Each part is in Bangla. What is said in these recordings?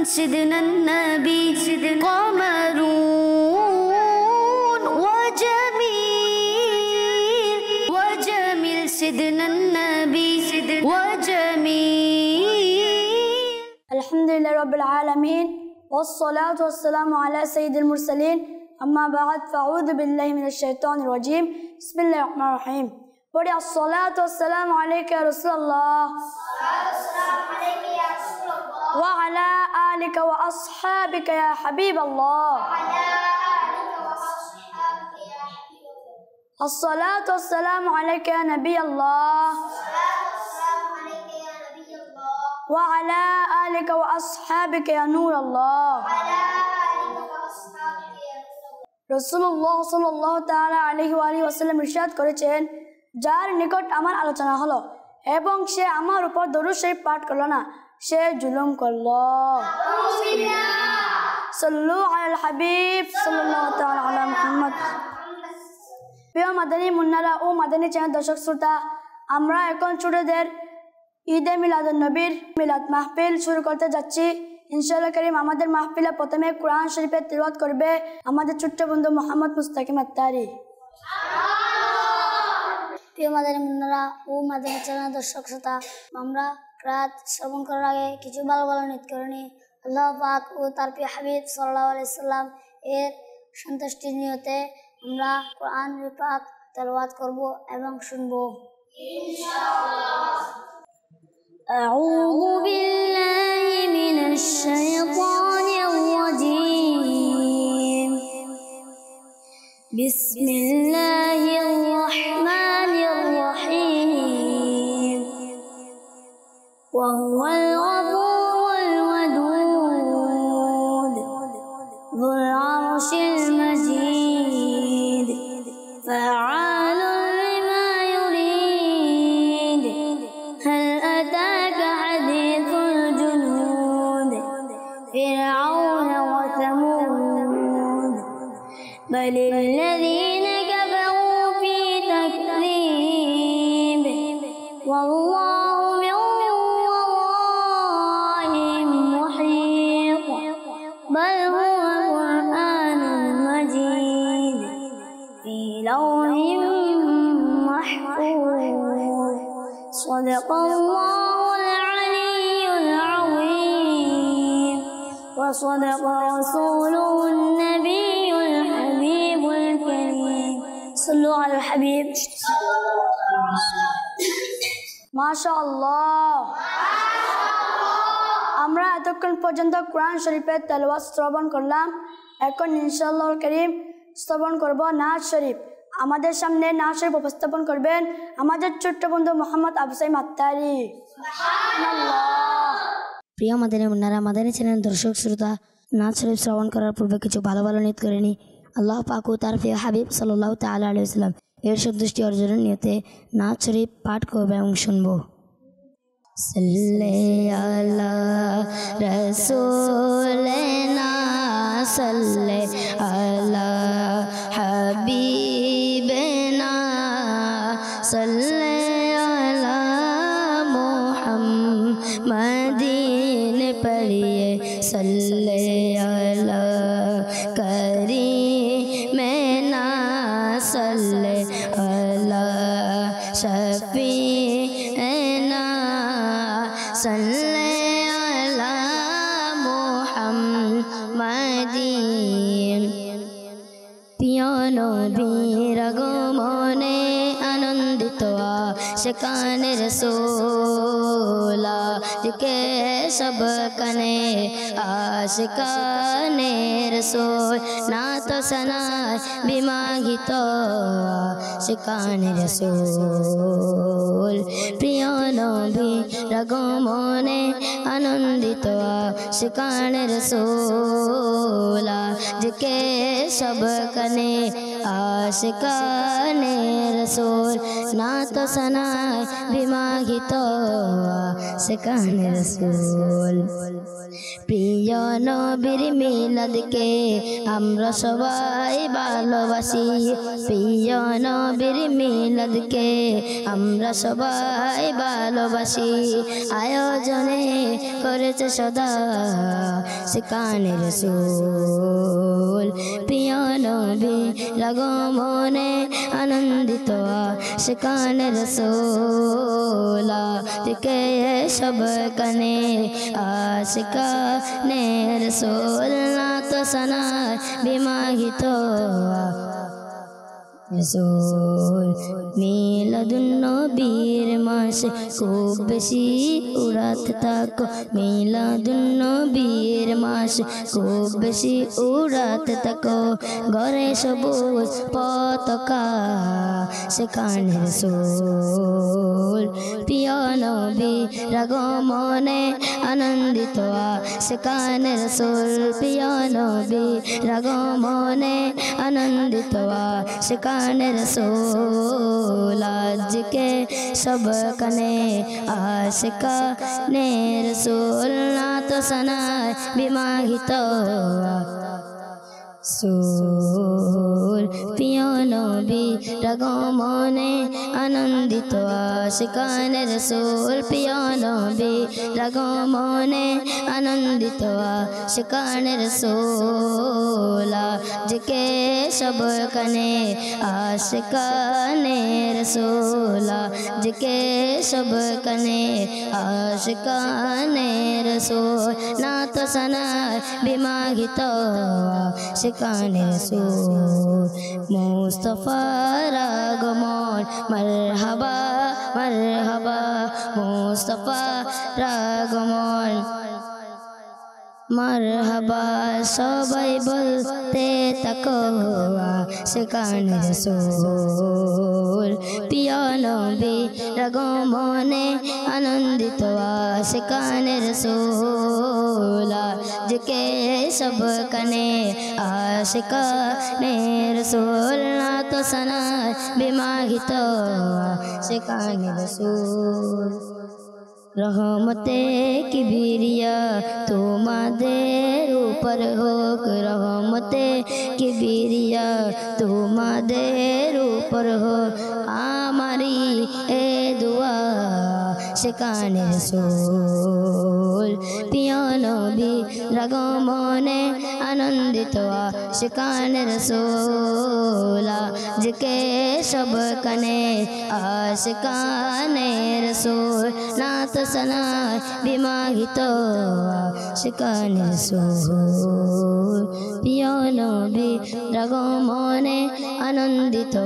سيدنا النبي قمرون وجميل سيدنا النبي وجميل. الحمد لله رب العالمين والصلاة والسلام على سيد المرسلين. أما بعد فأعوذ بالله من الشيطان الرجيم. بسم الله الرحمن الرحيم. পড়ি الصلاة والسلام عليك يا رسول الله وعلى آلك وأصحابك يا حبيب الله. الصلاة والسلام عليك يا نبي الله وعلى آلك وأصحابك يا نور الله. রাসূলুল্লাহ সাল্লাল্লাহু তাআলা আলাইহি ওয়া আলিহি ওয়াসাল্লাম ইরশাদ করেছেন, যার নিকট আমার আলোচনা হলো এবং সে আমার উপর দরুদ শরীফ পাঠ করলো না, সে জুলুম করলো। সাল্লু আলাল হাবিব সাল্লাল্লাহু তাআলা আলা মুহাম্মদ। প্রিয় মাদানী মুন্নারা ও মাদানী চ্যানেল দর্শক শ্রোতা, আমরা এখন ছোটদের ঈদে মিলাদুন নবীর মিলাদ মাহফিল শুরু করতে যাচ্ছি। ইনশাআল্লাহ কারীম আমাদের মাহফিলে প্রথমে কোরআন শরীফের তিলাওয়াত করবে আমাদের ছোট্ট বন্ধু মোহাম্মদ মুস্তাকিম আত্তারি। প্রিয় মাদানী মুন্নারা ও মাদানী চ্যানেল দর্শক শ্রোতা, আমরা রাত শ্রবণ করার আগে কিছু ভালো ভালো নিয়ত করে নিই। আল্লাহ পাক ও তার প্রিয় হাবিব সাল্লাল্লাহু আলাইহি সাল্লাম এর সন্তুষ্টির নিয়তে আমরা কোরআন পাক তেলাওয়াত করব এবং শুনব ইনশাআল্লাহ। আউযু বিল্লাহি মিনাশ শাইতানির রাজীম। বিসমিল্লাহির রাহমানির রাহিম। ওয়া হুয়াল গফুরুল ওয়াদুদ যুল আরশিল মাজিদ ফাআলুন লিমা ইউরিদ। হাল আতাকা হাদিসুল জুনুদ ফিরআউন ওয়া সামুদ বালিল লাযীনা কাফারু ফি তাকযীব ওয়াল্লাহু মিন ওয়ারাইহিম মুহীত বাল হুয়া কুরআনুন মাজিদ ফি লাওহিন মাহফুজ। সাদাকাল্লাহুল আলিয়্যুল আযীম ওয়া সাদাকা রাসূলুন নাবিয়্যুল হাবিবুল কারীম। সাল্লু আলাল হাবিব। মাশাআল্লাহ। আমরা এতক্ষণ পর্যন্ত কোরআন শরীফের তেলাওয়াত শ্রবণ করলাম। এখন ইনশাআল্লাহুল কারীম শ্রবণ করব নাত শরীফ। আমাদের সামনে নাত শরীফ উপস্থাপন করবেন আমাদের ছোট্ট বন্ধু মোহাম্মদ আবু সাইম আত্তারি। সুবহানাল্লাহ। প্রিয় মাদানী মুন্নারা, মাদানী চ্যানেল দর্শক শ্রোতা, নাত শরীফ শ্রবণ করার পূর্বে কিছু ভালো ভালো নিয়ত করে নিই। আল্লাহ পাক ও তার প্রিয় হাবিব সাল্লাল্লাহু তাআলা আলাইহি ওয়াসাল্লাম এর সন্তুষ্টি অর্জনের নিয়তে নাত শরীফ পাঠ করব এবং শুনব। সাল্লি আলা রাসূলিনা সাল্লি আলা হাবিবিনা সাল্লি আলা মুহাম্মাদিন পড়িয়ে সাল্লি আলা করিমেনা সাল্লি আলা শফিএনা সাল্লি আলা মুহাম্মাদিন। প্রিয় নবীর আগমনে আনন্দিত আশিকানে রাসূল কে সব কনে আশিকানে রাসূল নাত সনায় বিমাগিত আশিকানে রাসূল। প্রিয় নবীর আগমনে আনন্দিত আশিকানে রাসূল কে সব কনে আশিকানে রাসূল নাত সনায় বিমাগিত আশিকানে রাসূল। প্রিয় নবীর মিলাদকে আমরা সবাই ভালোবাসি প্রিয় নবীর মিলাদকে আমরা সবাই ভালোবাসি আয়োজনে করেছে সদা সেখানে রাসূল প্রিয় নবীর আগমনে আনন্দিত সেখানে রাসূল থেকে সব কানে আশিকানে রাসূল নাত সানায় বিমাহিত রাসূল মিলাদুন নবীর মাসে খুব বেশি উড়াতে থাকো মিলাদুন নবীর মাসে খুব বেশি উড়াতে থাকো ঘরে সবুজ পতাকা সেখানে রাসূল প্রিয় নবীর আগমনে আনন্দিত সেখানে রাসূল প্রিয় নবীর আগমনে আনন্দিত সেখানে রাসূল আজকে সব কানে আশিকানে রাসূল নাত সানায় বিমাহিত রাসূল প্রিয় নবীর আগমনে আনন্দিত সেখানে রাসূল প্রিয় নবীর আগমনে আনন্দিত সেখানে রাসূল আজকে সব কানে আশিকানে রাসূল আজকে সব কানে আশিকানে রাসূল নাত সানায় বিমাহিত সেখানে রাসূল মুস্তাফার আগমন মারহাবা মারহাবা মুস্তাফার আগমন মারহাবা সবাই বলতে থাকো সেখানে রাসূল প্রিয় নবীর আগমনে আনন্দিত সেখানে রাসূল আজকে সব কানে আশিকানে রাসূল নাত সানায় বিমাহিত সেখানে রাসূল রহমতে কিবরিয়া তোমাদের উপর হোক রহমতে কিবরিয়া তোমাদের উপর হোক আমারি এ দুয়া সেখানে রাসূল প্রিয় নবীর আগমনে আনন্দিত সেখানে রাসূল আজকে সব কানে আশিকানে রাসূল নাত সানায় বিমাহিত সেখানে রাসূল প্রিয় নবীর আগমনে আনন্দিত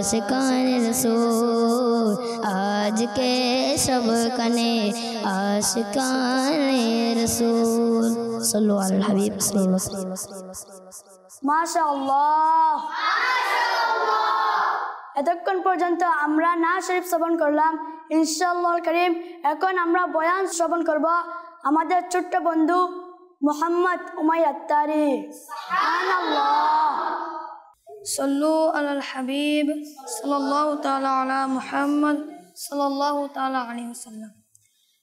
সেখানে রাসূল আজকে সব কানে আশিকানে রাসূল সাল্লু আলাল হাবিব সাল্লাল্লাহু আলাইহি ওয়াসাল্লাম মাশাআল্লাহ এতক্ষণ পর্যন্ত আমরা না শরীফ শ্রবণ করলাম ইনশাআল্লাহ কারীম এখন আমরা বয়ান শ্রবণ করব আমাদের ছোট্ট বন্ধু মোহাম্মদ উমাইর আত্তারি সুবহানাল্লাহ সাল্লু আলাল হাবিব সাল্লাল্লাহু তাআলা আলা মুহাম্মদ সাল্লাল্লাহু তাআলা আলাইহি ওয়াসাল্লাম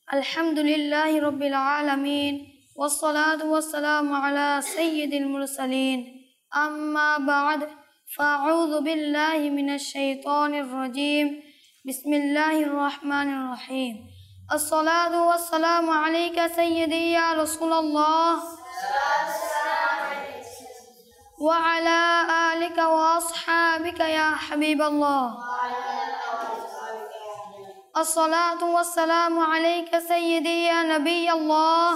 আলহামদুলিল্লাহি রাব্বিল আলামিন والصلاة والسلام على سيد المرسلين أما بعد فأعوذ بالله من الشيطان الرجيم بسم الله الرحمن الرحيم الصلاة والسلام عليك سيدي يا رسول الله وعلى آلك وأصحابك يا حبيب الله الصلاة والسلام عليك سيدي يا نبي الله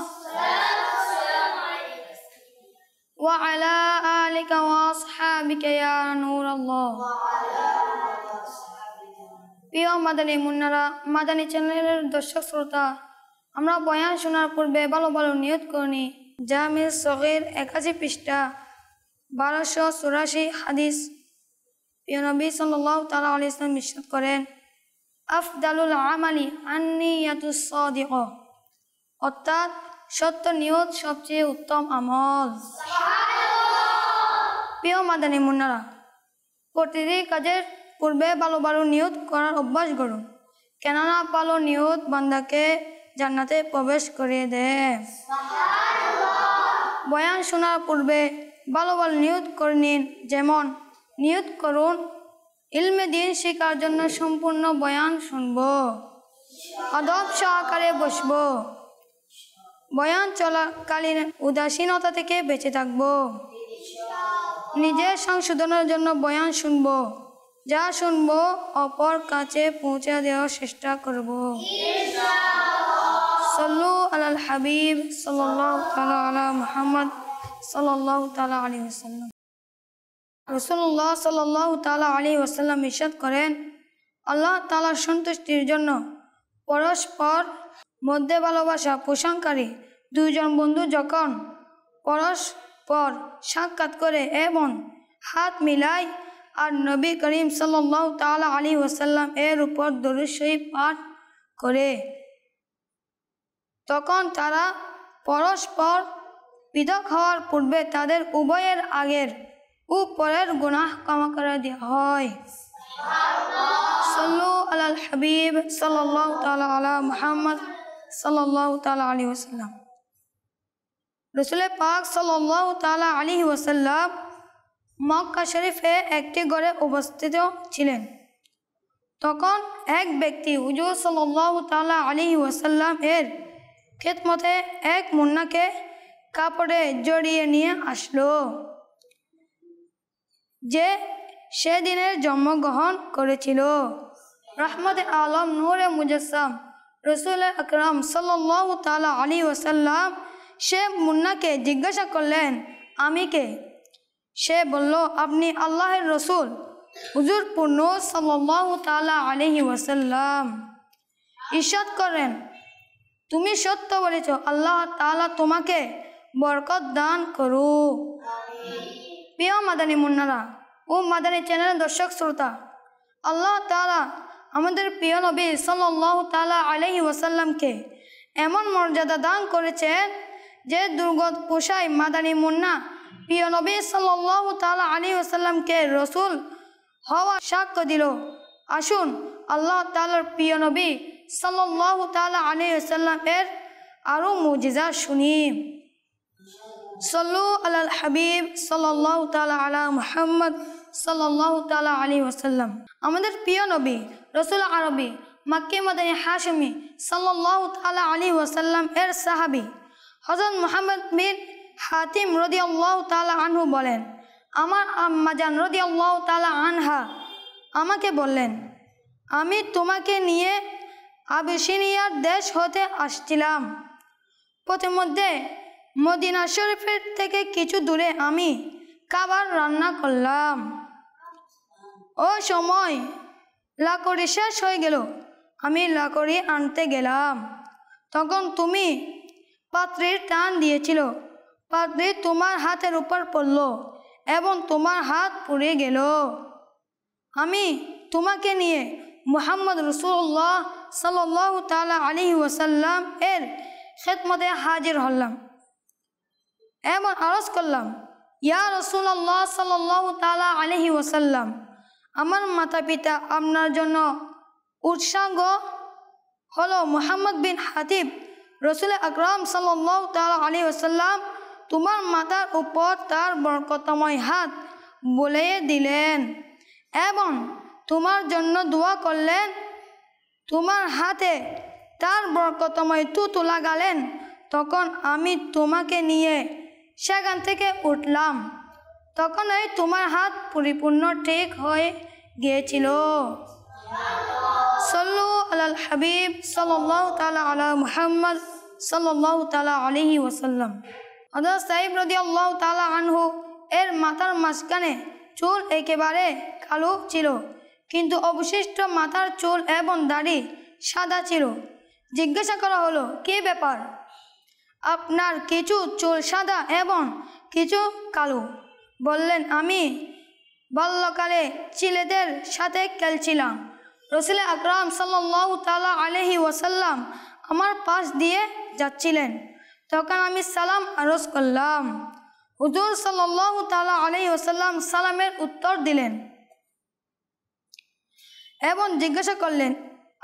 وعلى آلك وأصحابك يا نور الله প্রিয় মাদানী মুন্নারা মাদানী চ্যানেলের দর্শক শ্রোতা আমরা বয়ান শোনার পূর্বে ভালো ভালো নিয়ত করি জামি সগীর 81 পৃষ্ঠা 1284 হাদিস প্রিয় নবী সাল্লাল্লাহু তাআলা আলাইহি ওয়াসাল্লাম ইরশাদ করেন আফদালুল আমালি আন-নিয়াতুস সাদিকা অর্থাৎ সত্য নিয়ত সবচেয়ে উত্তম আমল প্রিয় মাদানী মুন্নারা প্রতিটি কাজের পূর্বে ভালো ভালো নিয়ত করার অভ্যাস করুন কেননা ভালো নিয়ত বান্দাকে জান্নাতে প্রবেশ করিয়ে দেয় বয়ান শোনার পূর্বে ভালো ভালো নিয়ত করে নিন। যেমন নিয়ত করুন ইলমে দিন শেখার জন্য সম্পূর্ণ বয়ান শুনব, আদব সহকারে বসব, বয়ান চলাকালীন উদাসীনতা থেকে বেঁচে থাকব, নিজের সংশোধনের জন্য বয়ান শুনব, যা শুনব অপর কাছে পৌঁছে দেওয়ার চেষ্টা করব। সল্লু আলাল হাবিব সাল্লাল্লাহু তাআলা আলা মুহাম্মদ সাল্লাল্লাহু তাআলা আলাইহি ওয়াসাল্লাম। রাসূলুল্লাহ সাল্লাল্লাহু তাআলা আলাইহি ওয়াসাল্লাম ইরশাদ করেন, আল্লাহ তাআলার সন্তুষ্টির জন্য পরস্পর মধ্যে ভালোবাসা পোষণকারী দুইজন বন্ধু যখন পরস্পর সাক্ষাৎ করে এবং হাত মিলায় আর নবী করিম সাল্লাল্লাহু তাআলা আলাইহি ওয়াসাল্লাম এর উপর দরুদ শরীফ পাঠ করে, তখন তারা পরস্পর পৃথক হওয়ার পূর্বে তাদের উভয়ের আগের ও পরের গুনাহ ক্ষমা করে দেওয়া হয়। সাল্লু আলাল হাবিব সাল্লাল্লাহু তাআলা আলা মুহাম্মদ সাল্লাল্লাহু তাআলা আলাইহি ওয়াসাল্লাম। রাসূল পাক সাল্লাল্লাহু তাআলা আলাইহি ওয়াসাল্লাম মক্কা শরীফে একটি ঘরে উপস্থিত ছিলেন। তখন এক ব্যক্তি হুজুর সাল্লাল্লাহু তাআলা আলাইহি ওয়াসাল্লাম এর খেদমতে এক মুন্নাকে কাপড়ে জড়িয়ে নিয়ে আসলো, যে সেদিনের জন্মগ্রহণ করেছিল। রহমতে আলম নূরে মুজাসসাম রাসূল আকরাম সাল্লাল্লাহু তাআলা আলাইহি ওয়াসাল্লাম সে মুন্নাকে জিজ্ঞাসা করলেন, আমি কে? সে বলল, আপনি আল্লাহর রসুল হুজুর পূর্ণ সাল্লাল্লাহু তাআলা আলাইহি ওয়াসাল্লাম। ইরশাদ করেন, তুমি সত্য বলেছ, আল্লাহ তাআলা তোমাকে বরকত দান করুক। প্রিয় মাদানী মুন্নারা ও মাদানী চ্যানেলের দর্শক শ্রোতা, আল্লাহ তাআলা আমাদের প্রিয় নবী সাল্লাল্লাহু তাআলা আলাইহি ওয়াসাল্লামকে এমন মর্যাদা দান করেছেন যে দুর্গত পোষায় মাদানী মুন্না প্রিয় নবী সাল্লাল্লাহু তাআলা আলাইহি ওয়াসাল্লামকে রসুল হওয়া সাক্ষ্য দিল। আসুন আল্লাহ তাআলার প্রিয় নবী সাল্লাল্লাহু তাআলা আলাইহি ওয়াসাল্লাম এর আরো মুজিজা শুনি। সল্লু আলাল হাবিব সাল্লাল্লাহু তাআলা আলা মুহাম্মদ সাল্লাল্লাহু তাআলা আলাইহি ওয়াসাল্লাম। আমাদের প্রিয় নবী রসুল আরবি মাক্কি মাদানী হাশমি সাল্লাল্লাহু তাআলা আলাইহি ওয়াসাল্লাম এর সাহাবী হযরত মুহাম্মদ বিন হাতিম রাদিয়াল্লাহু তাআলা আনহু বলেন, আমার আম্মা জান রাদিয়াল্লাহু তাআলা আনহা আমাকে বললেন, আমি তোমাকে নিয়ে আবিসিনিয়ার দেশ হতে আসছিলাম। পথিমধ্যে মদিনা শরীফের থেকে কিছু দূরে আমি খাবার রান্না করলাম। ও সময় লাকড়ি শেষ হয়ে গেল। আমি লাকড়ি আনতে গেলাম, তখন তুমি পাত্রের টান দিয়েছিল। পাত্রে তোমার হাতের উপর পড়ল এবং তোমার হাত পুড়ে গেল। আমি তোমাকে নিয়ে মুহাম্মদ রাসূলুল্লাহ সাল্লাল্লাহু তাআলা আলাইহি ওয়াসাল্লাম এর খেদমতে হাজির হলাম এবং আরজ করলাম, ইয়া রাসূলুল্লাহ সাল্লাল্লাহু তাআলা আলাইহি ওয়াসাল্লাম, আমার মাতা পিতা আপনার জন্য উৎসর্গ হলো। মুহাম্মদ বিন হাতিব রাসূল আকরাম সাল্লাল্লাহু তাআলা আলাইহি ওয়াসাল্লাম তোমার মাথার উপর তার বরকতময় হাত বুলিয়ে দিলেন এবং তোমার জন্য দোয়া করলেন। তোমার হাতে তার বরকতময় থুতু লাগালেন। তখন আমি তোমাকে নিয়ে সেখান থেকে উঠলাম। তখনই তোমার হাত পরিপূর্ণ ঠিক হয়ে গিয়েছিল। সল্লু আলাল হাবিব সাল্লাল্লাহু তাআলা আলা মুহাম্মদ সাল্লাল্লাহু তাআলা আলাইহি ওয়াসাল্লাম। হযরত সাইব রাদিয়াল্লাহু তাআলা আনহু এর মাথার মাঝখানে চুল একেবারে কালো ছিল, কিন্তু অবশিষ্ট মাথার চুল এবং দাড়ি সাদা ছিল। জিজ্ঞাসা করা হলো, কি ব্যাপার? আপনার কিছু চুল সাদা এবং কিছু কালো। বললেন, আমি বাল্যকালে ছেলেদের সাথে খেলছিলাম। রাসূল আকরাম সাল্লাল্লাহু তাআলা আলাইহি ওয়াসাল্লাম আমার পাশ দিয়ে যাচ্ছিলেন। তখন আমি সালাম আরজ করলাম। হুজুর সাল্লাল্লাহু তাআলা আলাইহি ওয়াসাল্লাম সালামের উত্তর দিলেন এবং জিজ্ঞাসা করলেন,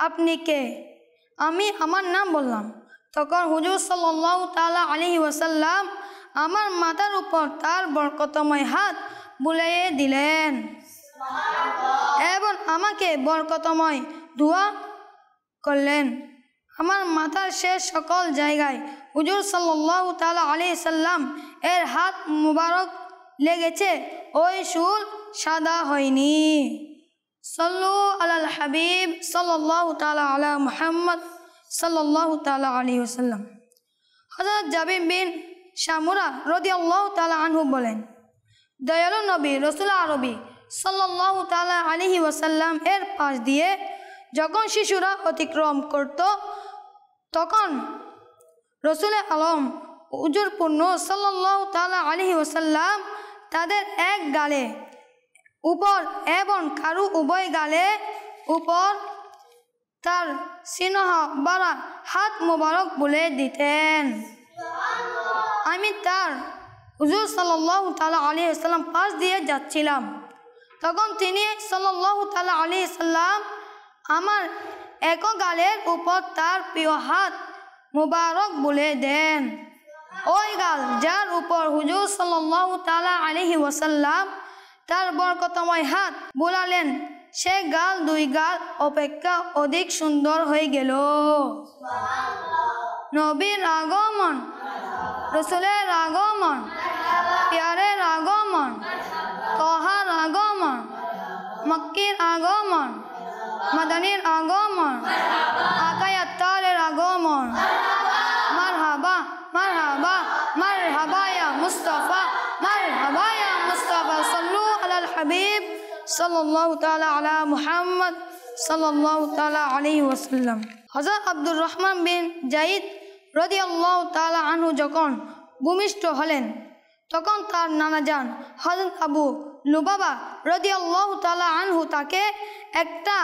আপনি কে? আমি আমার নাম বললাম। তখন হুজুর সাল্লাল্লাহু তাআলা আলাইহি ওয়াসাল্লাম আমার মাথার উপর তার বরকতময় হাত বুলিয়ে দিলেন এবং আমাকে বরকতময় দোয়া করলেন। আমার মাথার শেষ সকল জায়গায় হুজুর সাল্লাল্লাহু তাআলা আলাইহি সাল্লাম এর হাত মুবারক লেগেছে, ওই চুল সাদা হয়নি। সাল্লু আলাল হাবিব সাল্লাল্লাহু তাআলা আলা মুহাম্মদ সাল্লাল্লাহু তাআলা আলাইহি ওয়াসাল্লাম। হযরত জাবির বিন শামুরা রাদিয়াল্লাহু তাআলা আনহু বলেন, দয়ালু নবী রাসূল আরবি সাল্লাল্লাহু তাআলা আলাইহি ওয়াসাল্লাম এর পাশ দিয়ে যখন শিশুরা অতিক্রম করত, তখন রাসূল আলম হুজুর পূর্ণ সাল্লাল্লাহু তাআলা আলাইহি ওয়াসাল্লাম তাদের এক গালে উপর এবং কারু উভয় গালে উপর তার সিংহ বাড়া হাত মুবারক বুলিয়ে দিতেন। আমি তার হুজুর সাল্লাল্লাহু তাআলা আলাইহি ওয়াসাল্লাম পাশ দিয়ে যাচ্ছিলাম, তখন তিনি সাল্লাল্লাহু তাআলা আলাইহি ওয়াসাল্লাম আমার এক গালের উপর তার প্রিয় হাত মুবারক বুলিয়ে দেন। ওই গাল যার উপর হুজুর সাল্লাল্লাহু তাআলা আলাইহি ওয়াসাল্লাম তার বরকতময় হাত বুলালেন, সে গাল দুই গাল অপেক্ষা অধিক সুন্দর হয়ে গেল। নবীর আগমন, রাসূলের আগমন, প্যারের আগমন, তহার আগমন, মক্কির আগমন, মাদানীর আগমন, আকায়ে আত্তারের আগমন। মারহাবা মারহাবা মারহাবা ইয়া মুস্তাফা, মারহাবা ইয়া মুস্তাফা। সাল্লু আলাল হাবিব সাল্লাল্লাহু তাআলা আলা মুহাম্মদ সাল্লাল্লাহু তাআলা আলাইহি ওয়াসাল্লাম। হযরত আব্দুর রহমান বিন যায়েদ রাদিয়াল্লাহু তাআলা আনহু যখন ভূমিষ্ঠ হলেন, তখন তার নানাজান হযরত আবু লুবাবা রাদিয়াল্লাহু তাআলা আনহু তাকে একটা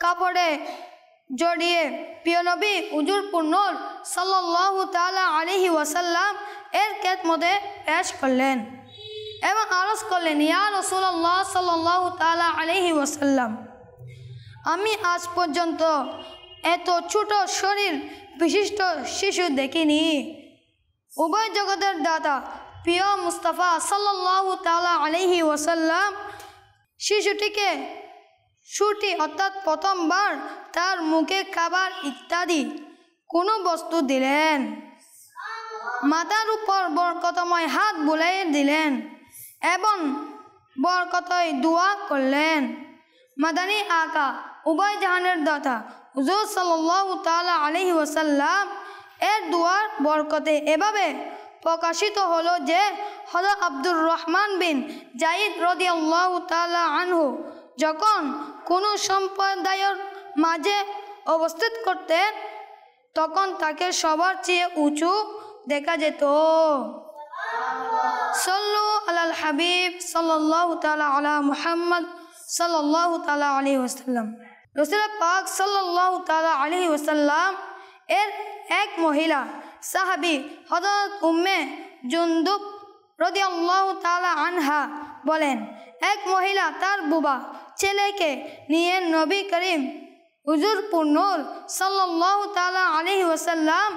কাপড়ে জড়িয়ে প্রিয় নবী হুজুর পূর্ণ সাল্লাল্লাহু তাআলা আলাইহি ওয়াসাল্লাম এর খেদমতে পেশ করলেন এবং আরজ করলেন, ইয়া রাসূলুল্লাহ সাল্লাল্লাহু তাআলা আলাইহি ওয়াসাল্লাম, আমি আজ পর্যন্ত এত ছোট শরীর বিশিষ্ট শিশু দেখিনি। উভয় জগতের দাতা প্রিয় মুস্তাফা সাল্লাল্লাহু তাআলা আলাইহি ওয়াসাল্লাম শিশুটিকে ছুটি অর্থাৎ প্রথমবার তার মুখে খাবার ইত্যাদি কোনো বস্তু দিলেন, মাথার উপর বরকতময় হাত বুলিয়ে দিলেন এবং বরকতই দোয়া করলেন। মাদানী আকা উভয় জাহানের দাতা হুজুর সাল্লাল্লাহু তাআলা আলাইহি ওয়াসাল্লাম এর দোয়ার বরকতে এভাবে প্রকাশিত হলো যে হযরত আব্দুর রহমান বিন যায়েদ রাদিয়াল্লাহু তাআলা আনহু যখন কোনো সম্প্রদায়ের মাঝে অবস্থিত করতেন, তখন তাকে সবার চেয়ে উঁচু দেখা যেত। সাল্লু আলাল হাবিব সাল্লাল্লাহু তাআলা আলা মুহাম্মদ সাল্লাল্লাহু তাআলা আলাইহি ওয়াসাল্লাম। রাসূল পাক সাল্লাল্লাহু তাআলা আলাইহি ওয়াসাল্লাম এর এক মহিলা সাহাবী হযরত উম্মে জুনদুব রাদিয়াল্লাহু তাআলা আনহা বলেন, এক মহিলা তার বুবা ছেলেকে নিয়ে নবী করিম হুজুর পূর্ণ সাল্লাল্লাহু তাআলা আলাইহি ওয়াসাল্লাম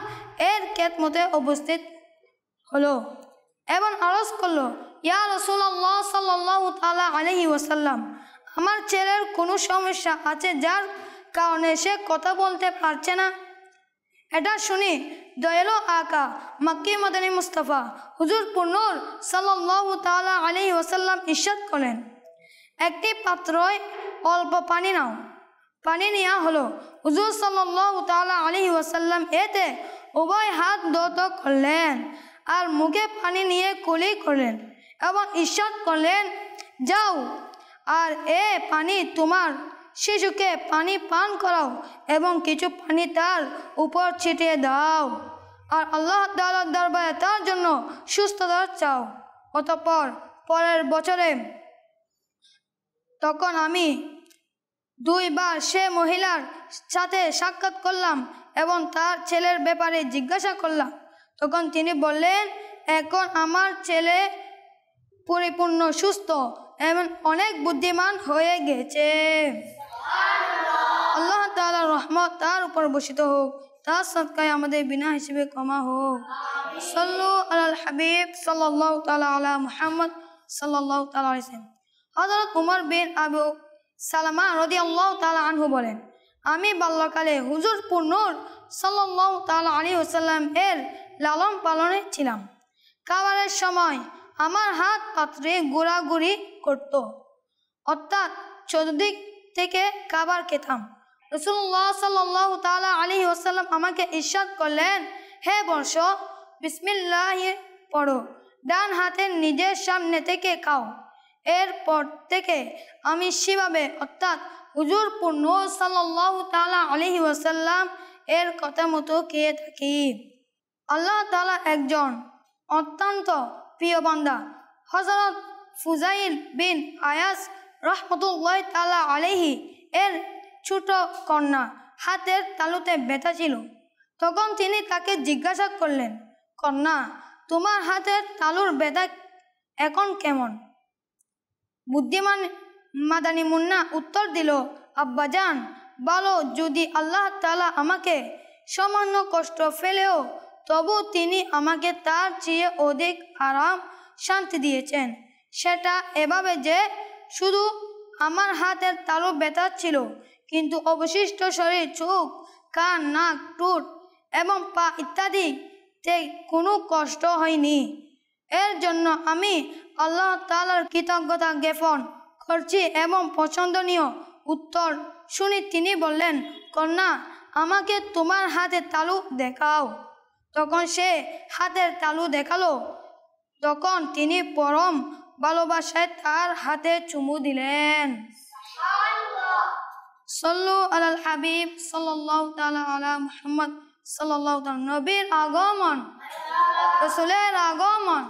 এর খেদমতে উপস্থিত হলো এবং আরজ করলো, ইয়া রাসূলুল্লাহ সাল্লাল্লাহু তাআলা আলাইহি ওয়াসাল্লাম, আমার ছেলের কোনো সমস্যা আছে যার কারণে সে কথা বলতে পারছে না। এটা শুনি দয়ালু আকা মক্কি মাদানী মুস্তাফা হুজুর পূর্ণ সাল্লাল্লাহু তাআলা আলাইহি ওয়াসাল্লাম ইরশাদ করেন, একটি পাত্রয় অল্প পানি নাও। পানি নেওয়া হলো। হুজুর সাল্লাল্লাহু তাআলা আলাইহি ওয়াসাল্লাম এতে উভয় হাত ধৌত করলেন আর মুখে পানি নিয়ে কুলি করলেন এবং ইরশাদ করলেন, যাও আর এ পানি তোমার শিশুকে পানি পান করাও এবং কিছু পানি তার উপর ছিটিয়ে দাও আর আল্লাহ তাআলার দরবারে তার জন্য সুস্থতা চাও। অতঃপর পরের বছরে তখন আমি দুইবার সে মহিলার সাথে সাক্ষাৎ করলাম এবং তার ছেলের ব্যাপারে জিজ্ঞাসা করলাম। তখন তিনি বললেন, এখন আমার ছেলে পরিপূর্ণ সুস্থ এবং অনেক বুদ্ধিমান হয়ে গেছে। আল্লাহ তাআলার রহমত তার উপর বর্ষিত হোক, তার সদকায় আমাদের বিনা হিসেবে ক্ষমা হোক। সাল্লু আলাল হাবিব সাল্লাল্লাহু তাআলা আলা মুহাম্মদ সাল্লাল্লাহু তাআলা আলাইহি ওয়াসাল্লাম। হযরত উমর বিন আবু সালামা রাদিয়াল্লাহু তাআলা আনহু বলেন, আমি বাল্যকালে হুজুর নূর সাল্লাল্লাহু তাআলা আলাইহি ওয়াসাল্লাম এর লালন পালনে ছিলাম। খাবারের সময় আমার হাত পাত্রে ঘোরাঘুরি করত, অর্থাৎ চতুর্দিক থেকে খাবার খেতাম। রাসূলুল্লাহ সাল্লাল্লাহু তাআলা আলাইহি ওয়াসাল্লাম আমাকে ইরশাদ করলেন, হে বর্ষ, বিসমিল্লাহ পড়ো, ডান হাতের নিজের সামনে থেকে খাও। এরপর থেকে আমি সেভাবে, অর্থাৎ হুজুর নূর সাল্লাল্লাহু তাআলা আলাইহি ওয়াসাল্লাম এর কথা মতো খেয়ে থাকি। আল্লাহ তাআলা একজন অত্যন্ত প্রিয় বান্দা হযরত ফুজাইল বিন আয়াস রাহমাতুল্লাহি তাআলা আলাইহি এর ছোট কন্যা হাতের তালুতে ব্যথা ছিল। তখন তিনি তাকে জিজ্ঞাসা করলেন, কন্যা, তোমার হাতের তালুর ব্যথা এখন কেমন? বুদ্ধিমান মাদানী মুন্না উত্তর দিল, আব্বাজান, বলো, যদি আল্লাহ তাআলা আমাকে সামান্য কষ্ট ফেলেও তবু তিনি আমাকে তার চেয়ে অধিক আরাম শান্তি দিয়েছেন। সেটা এভাবে যে শুধু আমার হাতের তালু ব্যথা ছিল, কিন্তু অবশিষ্ট শরীর, চোখ, কান, নাক, ঠোঁট এবং পা ইত্যাদিতে কোনো কষ্ট হয়নি। এর জন্য আমি আল্লাহ তাআলার কৃতজ্ঞতা জ্ঞাপন করছি। এবং পছন্দনীয় উত্তর শুনি তিনি বললেন, কন্যা, আমাকে তোমার হাতের তালু দেখাও। তখন সে হাতের তালু দেখালো। তখন তিনি পরম ভালোবাসায় তার হাতে চুমু দিলেন। সাল্লু আলাল হাবিব সাল্লাল্লাহু তাআলা আলা মুহাম্মদ সাল্লাল্লাহু তাআলা। নবীর আগমন, রাসূলের আগমন,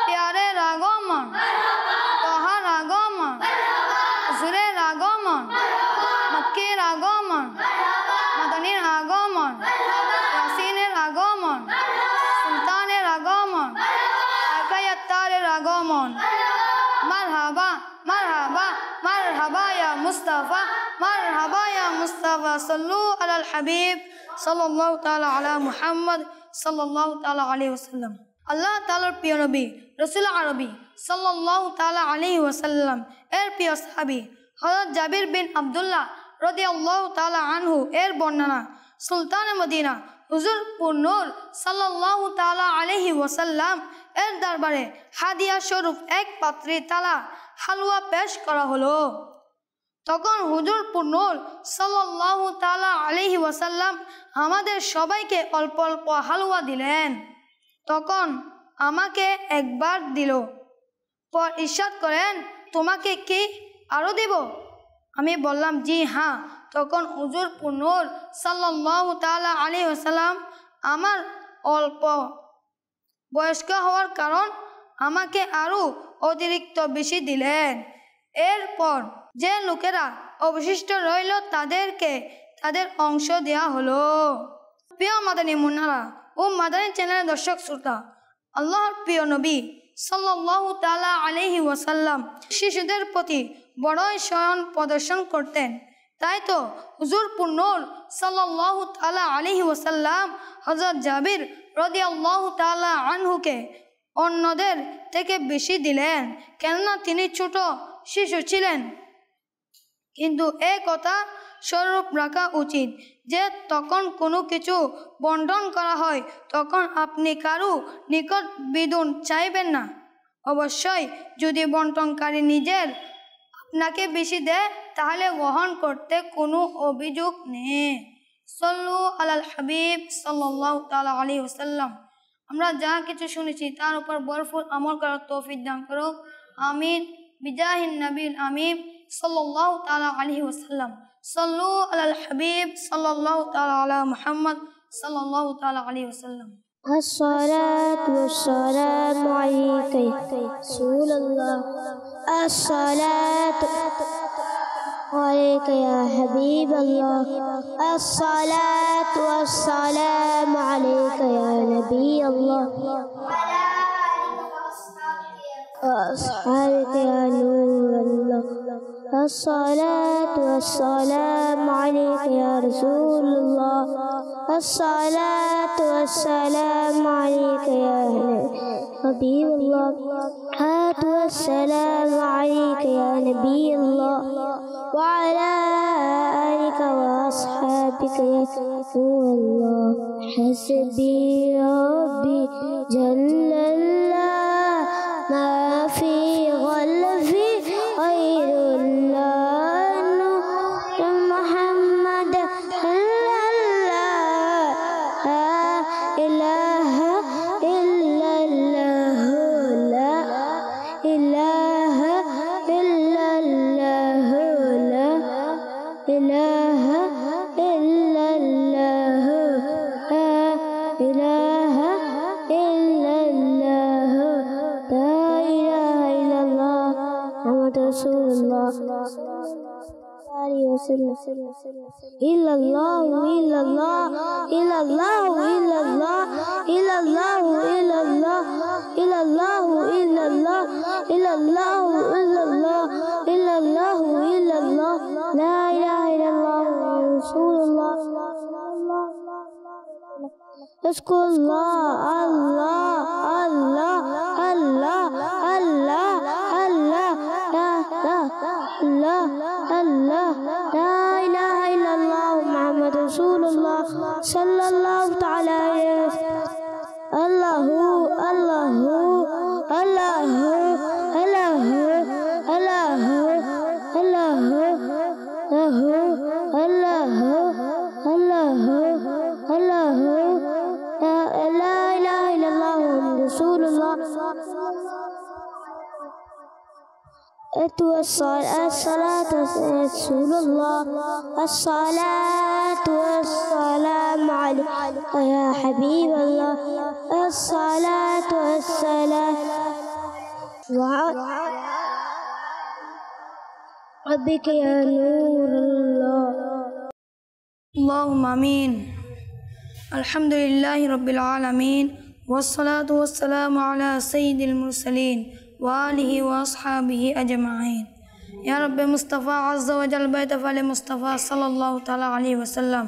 প্যারের আগমন, তাহার আগমন, হুজুরের আগমন, মক্কির আগমন, মাদানীর আগমন, ইয়াসিনের আগমন, সুলতানের আগমন, আকায়াত্তারের আগমন। মারহাবা মারহাবা মারহাবা ইয়া মুস্তাফা, মারহাবা ইয়া মুস্তাফা। সাল্লু আলাল হাবিব সাল্লাল্লাহু তাআলা আলা মুহাম্মদ সাল্লাল্লাহু তাআলা আলাইহি ওয়াসাল্লাম। আল্লাহ তাআলার প্রিয় নবী রাসূল আরবি সাল্লাল্লাহু তাআলা আলাইহি ওয়াসাল্লাম এর প্রিয় সাহাবী হযরত জাবির বিন আব্দুল্লাহ রাদিয়াল্লাহু তাআলা আনহু এর বর্ণনা, সুলতানে মদিনা হুজুর নূর সাল্লাল্লাহু তাআলা আলাইহি ওয়াসাল্লাম এর দরবারে হাদিয়া স্বরূপ এক পাত্রে তালা হালুয়া পেশ করা হলো। তখন হুজুর নূর সাল্লাল্লাহু তাআলা আলাইহি ওয়াসাল্লাম আমাদের সবাইকে অল্প অল্প হালুয়া দিলেন। তখন আমাকে একবার দিল, পর ইরশাদ করেন, তোমাকে কি আরো দেব? আমি বললাম, জি হ্যাঁ। তখন হুজুর নূর সাল্লাল্লাহু তাআলা আলাইহি ওয়াসাল্লাম আমার অল্প বয়স্ক হওয়ার কারণ আমাকে আরো অতিরিক্ত বেশি দিলেন। এরপর যে লোকেরা অবশিষ্ট রইল তাদেরকে তাদের অংশ দেয়া হলো। প্রিয় মাদানী মুন্নারা ও মাদানী চ্যানেলের দর্শক শ্রোতা, আল্লাহর প্রিয় নবী সাল্লাল্লাহু তাআলা আলাইহি ওয়াসাল্লাম শিশুদের প্রতি বড়ই সহায়ন প্রদর্শন করতেন। তাই তো হুজুর নূর সাল্লাল্লাহু তাআলা আলাইহি ওয়াসাল্লাম হযরত জাবির রাদিয়াল্লাহু তাআলা আনহুকে অন্যদের থেকে বেশি দিলেন, কেননা তিনি ছোট শিশু ছিলেন। কিন্তু এই কথা স্বরূপ রাখা উচিত যে তখন কোনো কিছু বন্টন করা হয় তখন আপনি কারো নিকট বিদুন চাইবেন না। অবশ্যই যদি বন্টনকারী নিজের আপনাকে বেশি দেয় তাহলে গ্রহণ করতে কোনো অভিযোগ নেই। সাল্লু আলাল হাবিব সাল্লাল্লাহু তাআলা আলাইহি ওয়াসাল্লাম। আমরা যা কিছু শুনেছি তার উপর ভরপুর আমল করার তৌফিক দান করো, আমিন। বিজাহিন নবীল আমিন সাল্লাল্লাহু তাআলা আলাইহি ওয়াসাল্লাম। সাল্লু আলাল হাবিব সাল্লাল্লাহু তাআলা আলা মুহাম্মদ সাল্লাল্লাহু তাআলা আলাইহি ওয়াসাল্লাম। الصلاة والسلام عليك يا رسول الله، الصلاة عليك يا حبيب الله، الصلاة والسلام عليك يا نبي الله، وأصحابك يا نور الله. الصلاة والسلام عليك يا رسول الله الصلاة والسلام عليك يا حبيب الله الصلاة والسلام عليك يا نبي الله وعلى آلك وأصحابك يا رسول الله حسبي ربي جل الله ما في غلفي غير الله نور محمد صلى الله لا إله إلا الله لا إله إلا الله لا إله إلا الله لا إله إلا الله لا إله إلا الله محمد رسول الله عليه وسلم إلا الله إلا الله إلا الله إلا الله إلا الله إلا الله إلا الله إلا الله إلا الله إلا الله إلا الله إلا الله لا إله إلا الله رسول الله اذكر الله الله الله الله الله الله لا الله لا إله إلا الله محمد رسول الله صلى الله تعالى عليه وسلم الله الله الله الله الله الله الله الله الله لا إله إلا الله محمد رسول الله الصلاة رسول الله الصلاة والسلام عليك يا حبيب الله الصلاة والسلام ربك يا نور الله اللهم آمين الحمد لله رب العالمين والصلاة والسلام على سيد المرسلين وآله وأصحابه أجمعين يا رب مصطفى عز وجل بيت فعل مصطفى صلى الله تعالى عليه وسلم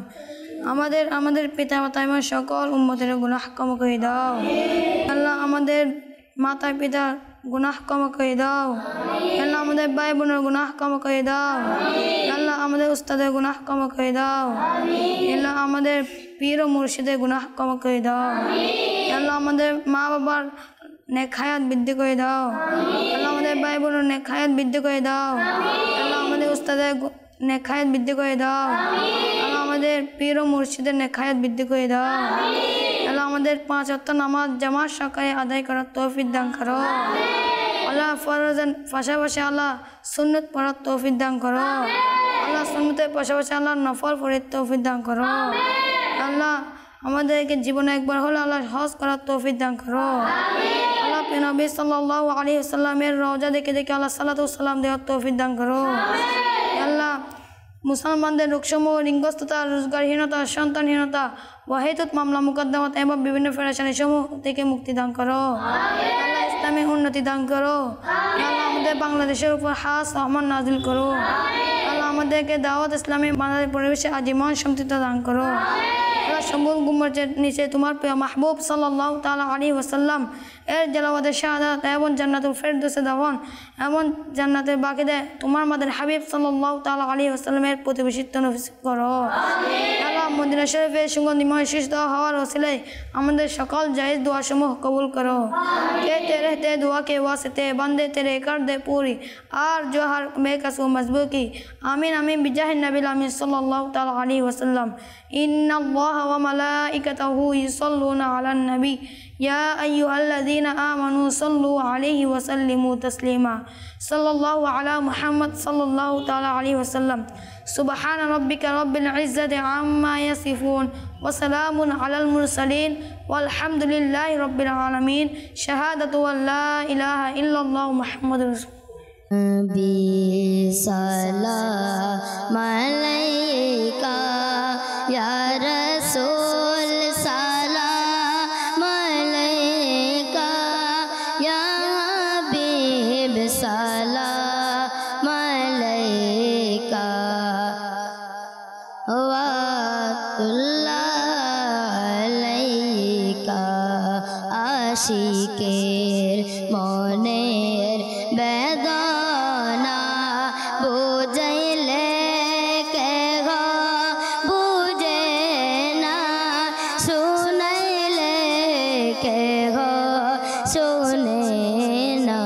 আমাদের পিতা মাতা সকল উম্মতের গুনাহ ক্ষমা করে দাও আল্লাহ আমাদের মাতা পিতা গুনাহ ক্ষমা করে দাও আল্লাহ আমাদের ভাই বোনের গুনাহ ক্ষমা করে দাও আল্লাহ আমাদের উস্তাদের গুনাহ ক্ষমা করে দাও আল্লাহ আমাদের পীর ও মুর্শিদের গুনাহ ক্ষমা করে দাও আল্লাহ আমাদের মা বাবার নেক হায়াত বৃদ্ধি করে দাও আল্লাহ আমাদের ভাই বোনের নেক হায়াত বৃদ্ধি করে দাও আল্লাহ আমাদের উস্তাদের নেক হায়াত বৃদ্ধি করে দাও আল্লাহ আমাদের পীর ও মুর্শিদের নেক হায়াত বৃদ্ধি করে দাও আল্লাহ আমাদের 5 ওয়াক্ত নামাজ জামাত সহকারে আদায় করার তৌফিক দান করো আল্লাহ ফরজের পাশাপাশি আল্লাহ সুন্নত পড়ার তৌফিক দান করো আল্লাহ সুন্নতের পাশাপাশি আল্লাহ নফল পড়ার তৌফিক দান করো আল্লাহ আমাদেরকে জীবনে একবার হলে আল্লাহ হজ করার তৌফিক দান করো আল্লাহ নবী সাল্লাল্লাহু আলাইহি ওয়াসাল্লামের রওজা দেখে দেখে আল্লাহ সাল্লাতু সালাম দেওয়ার তৌফিক দান করো আল্লাহ মুসলমানদের রোগসমূহ রিঙ্গস্ততা রোজগারহীনতা সন্তানহীনতা ওয়াহিদত মামলা মুকদ্দমাত এবং বিভিন্ন ফেরেশানি সমূহ থেকে মুক্তি দান করো আল্লাহ ইসলামে উন্নতি দান করো আল্লাহ আমাদের বাংলাদেশের উপর খাস রহমান নাজিল করো আল্লাহ আমাদেরকে দাওয়াত ইসলামী বাংলাদেশ পরিবেশে আজীবন সম্পৃক্ত দান করো আল্লাহ সবুজ গুম্বরের নিচে তোমার প্রিয় মাহবুব সাল্লাল্লাহু তাআলা আলাইহি ওয়াসাল্লাম এর জালাওয়াতে শাহাদাত এবং জান্নাতুল ফেরদৌসে দাওয়ান এবং জান্নাতের বাকিতে তোমার মাদের হাবিব সাল্লাল্লাহু তাআলা আলাইহি ওয়াসাল্লামের প্রতিবেশিত্ব নসিব করো আল্লাহ মদিনা শরীফের সুগন্ধিময় শীর্ষ হওয়ার ওসিলায় আমাদের সকল জায়েজ দোয়াসমূহ কবুল করো कहते रहते दुआ के वास्ते बंदे तेरे कर दे पूरी और जो हर बेकसू मजबूकी आमीन आमीन बिजाह नबी आमीन सल्लल्लाहु ताला अलैहि वसल्लम इन्नल्लाह व मलाइकतहु युसल्लूना अलन नबी या अय्युहल्लज़ीना आमनू सल्लू अलैहि व सल्लिमू तस्लीमा सल्लल्लाहु अला मुहम्मद सल्लल्लाहु ताला अलैहि वसल्लम सुबहान रब्बिका रब्बिल इज्जति अम्मा यसिफून व सलामुन अलल मुरसलीन वल्हम्दुलिल्लाहि रब्बिल आलमीन शहादतु अल्ला इलाहा इल्लल्लाह मुहम्मदुर रसूलुल्लाह सलाम अलैका या रसूल सलाम अलैका या हबीब सलाम अलैका আশিকের মনের বেদনা বুঝাইলে কেহ বুঝে না, শুনাইলে কেহ শুনে না।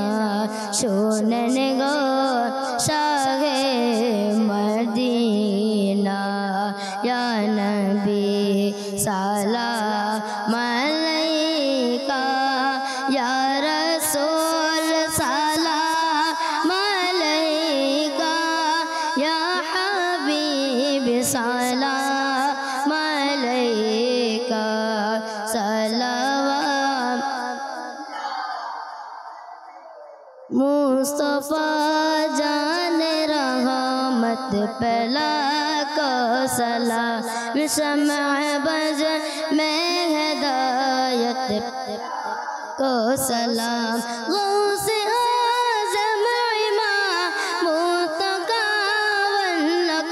শুনেন গো শাহে মদিনা, ইয়া নবী সালাম আলাইকা, ইয়া রাসূল সালাম আলাইকা, ইয়া হাবিব সালাম আলাইকা। সালাওয়াত मुस्तफा जाने रहमत पला को सलाम, शम्अ बज में हिदायत को सलाम। गौसे आज़म इमाम मुतक़ावन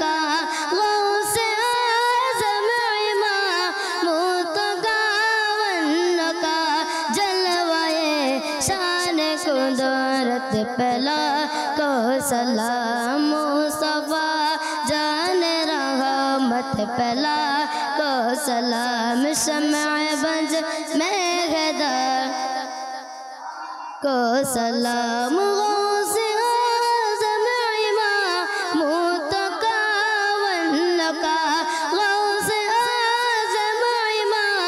का, गौसे आज़म इमाम मुतक़ावन का, जलवाए शान कुदरत पला को सलाम। मुस्तफा जाने रहमत पला को सलाम, शम्अ बज में हिदायत को सलाम। गौसे आज़म इमाम मुतक़ावन का, गौसे आज़म इमाम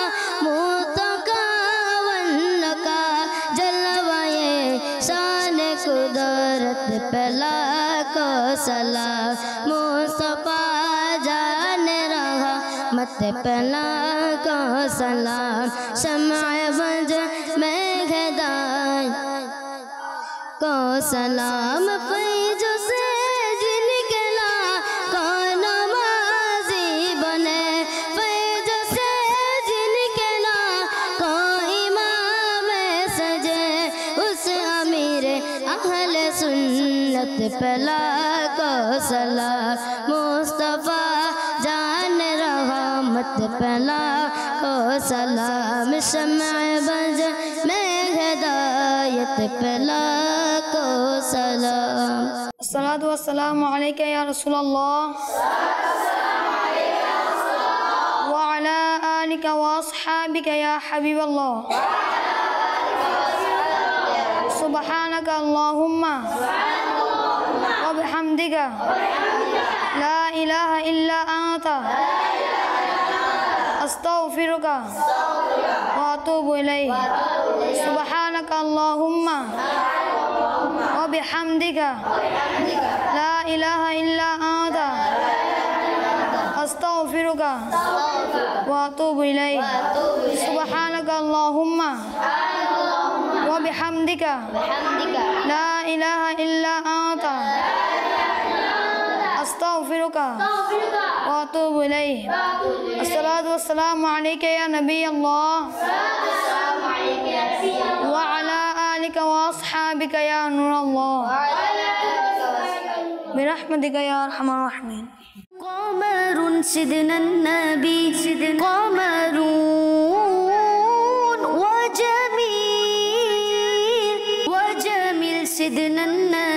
मुतक़ावन का, जलवाए शान कुदरत पला को सलाम। मुस्तफा जाने रहमत पला को सलाम, शम्अ बज में हिदायत को सलाम। फैज़ से जिनकला कौन नमाज़ी बने, फैज़ से जिनकला कौन इमाम सजे, उस अमीर अहल सुन्नत पला को सलाम। मुस्तफा जान रहमत पला को सलाम, शम्अ बज में हिदायत पला को सलाम। अस्सलातु वस्सलामु अलैका या रसूलल्लाह व अला आलिका व अस्हाबिका या हबीबल्लाह। सुब्हानका अल्लाहुम्मा व बिहम्दिका ला इलाहा इल्ला अंता अस्तगफिरुका व अतूबु इलैक। सुब्हानका अल्लाहुम्मा व बिहम्दिका ला इलाहा इल्ला अंता अस्तगफिरुका व अतूबु इलैक। सुब्हानका अल्लाहुम्मा व बिहम्दिका ला इलाहा इल्ला अंता अस्तगफिरुका व अतूबु इलैक। अस्सलातु वस्सलामु अलैका या नबी अल्लाह व अला आलिका व अस्हाबिका या नूर अल्लाह बिरहमतिका या अरहमर राहिमीन। قمر سيدنا النبي قمر وجميل وجميل سيدنا النبي